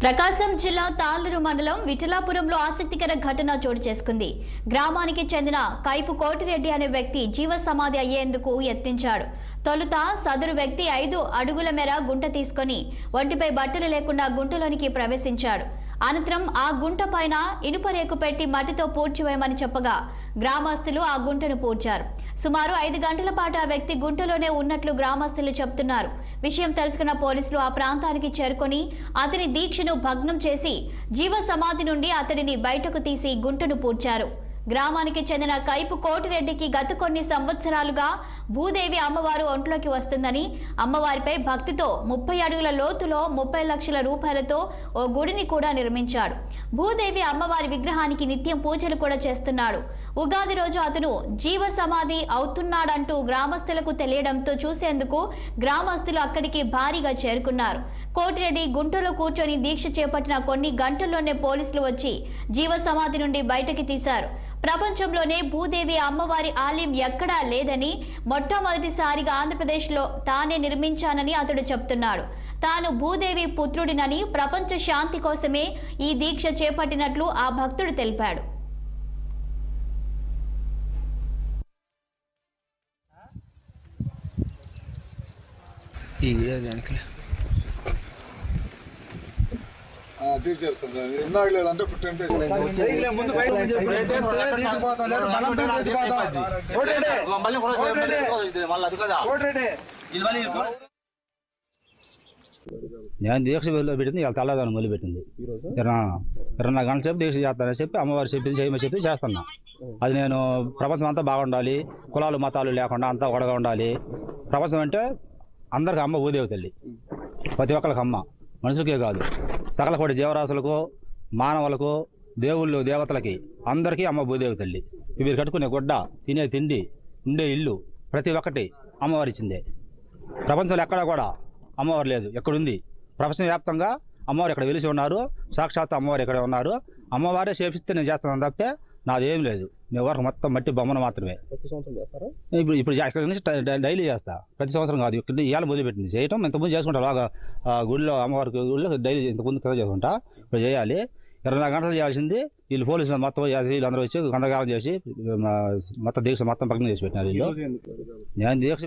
ప్రకాశం జిల్లా తాళ్లూరు మండలం విఠలాపురంలో ఆసక్తికర ఘటన చోటు చేసుకుంది. గ్రామానికి చెందిన కైపు కోటిరెడ్డి అనే వ్యక్తి జీవ సమాధి అయ్యేందుకు యత్నించాడు. తొలుత సదరు వ్యక్తి 5 అడుగుల మేర గుంట తీసుకుని ఒంటిపై బట్టలు లేకుండా గుంటలోనికి ప్రవేశించాడు. అనంతరం ఆ గుంట పైన ఇనుప రేకు పెట్టి మట్టితో పూడ్చివేయమని చెప్పగా గ్రామస్తులు ఆ గుంటను పూడ్చారు. సుమారు 5 గంటల పాటు ఆ వ్యక్తి గుంటలోనే ఉన్నట్లు గ్రామస్తులు చెబుతున్నారు. విషయం తెలుసుకున్న పోలీసులు ఆ ప్రాంతానికి చేరుకొని అతని దీక్షను భగ్నం చేసి జీవ సమాధి నుండి అతడిని బయటకు తీసి గుంటను పూడ్చారు. గ్రామానికి చెందిన కైపు కోటిరెడ్డికి గత కొన్ని సంవత్సరాలుగా భూదేవి అమ్మవారు ఒంట్లోకి వస్తుందని, అమ్మవారిపై భక్తితో 30 అడుగుల లోతులో 30 లక్షల రూపాయలతో ఓ గుడిని కూడా నిర్మించాడు. భూదేవి అమ్మవారి విగ్రహానికి నిత్యం పూజలు కూడా చేస్తున్నాడు. ఉగాది రోజు అతను జీవ సమాధి అవుతున్నాడంటూ గ్రామస్తులకు తెలియడంతో చూసేందుకు గ్రామస్తులు అక్కడికి భారీగా చేరుకున్నారు. కోటిరెడ్డి గుంటలో కూర్చొని దీక్ష చేపట్టిన కొన్ని గంటల్లోనే పోలీసులు వచ్చి జీవ సమాధి నుండి బయటకి తీశారు. ప్రపంచంలోనే భూదేవి అమ్మవారి ఆలయం ఎక్కడా లేదని, మొట్టమొదటిసారిగా ఆంధ్రప్రదేశ్లో తానే నిర్మించానని అతడు చెప్తున్నాడు. తాను భూదేవి పుత్రుడినని, ప్రపంచ శాంతి కోసమే ఈ దీక్ష చేపట్టినట్లు ఆ భక్తుడు తెలిపాడు. నేను దీక్ష పెట్టింది ఇలా తెల్లదాన్ని మొదలుపెట్టింది. 24 గంటల సేపు దీక్ష చేస్తానని చెప్పి అమ్మవారు చెప్పింది చేయమని చెప్పి చేస్తున్నా. అది నేను ప్రపంచం అంతా బాగుండాలి, కులాలు మతాలు లేకుండా అంతా ఒకటిగా ఉండాలి. ప్రపంచం అంటే అందరికి అమ్మ భూదేవి తల్లి, ప్రతి ఒక్కరికి అమ్మ, మనుషులకే కాదు సకల కోటి జీవరాశులకు, మానవులకు, దేవుళ్ళు, దేవతలకి అందరికీ అమ్మ భూదేవి తల్లి. వీరు కట్టుకునే గుడ్డ, తినే తిండి, ఉండే ఇల్లు ప్రతి ఒక్కటి అమ్మవారు ఇచ్చిందే. ప్రపంచంలో ఎక్కడా కూడా అమ్మవారు లేదు, ఎక్కడుంది ప్రపంచ వ్యాప్తంగా అమ్మవారు ఇక్కడ వెలిసి ఉన్నారు. సాక్షాత్ అమ్మవారు ఇక్కడ ఉన్నారు. అమ్మవారే చేపిస్తే నేను చేస్తున్నాను తప్పే నాదేం లేదు. నేను వరకు మొత్తం మట్టి బొమ్మను మాత్రమే. ఇప్పుడు ఇక్కడ నుంచి డైలీ చేస్తా, ప్రతి సంవత్సరం కాదు. ఇక్కడ ఇవాళ మొదలుపెట్టింది చేయటం. ఇంతకుముందు చేసుకుంటా బాగా గుడిలో అమ్మవారికి గుడిలో డైలీ ఇంతకుముందు కదా చేసుకుంటా. ఇప్పుడు చేయాలి. 24 గంటలు చేయాల్సింది. వీళ్ళు పోలీసులు మొత్తం వీళ్ళందరూ వచ్చి గందరగాలం చేసి మొత్తం దీక్ష మొత్తం భగ్నం చేసి పెట్టినారు వీళ్ళు. నేను దీక్ష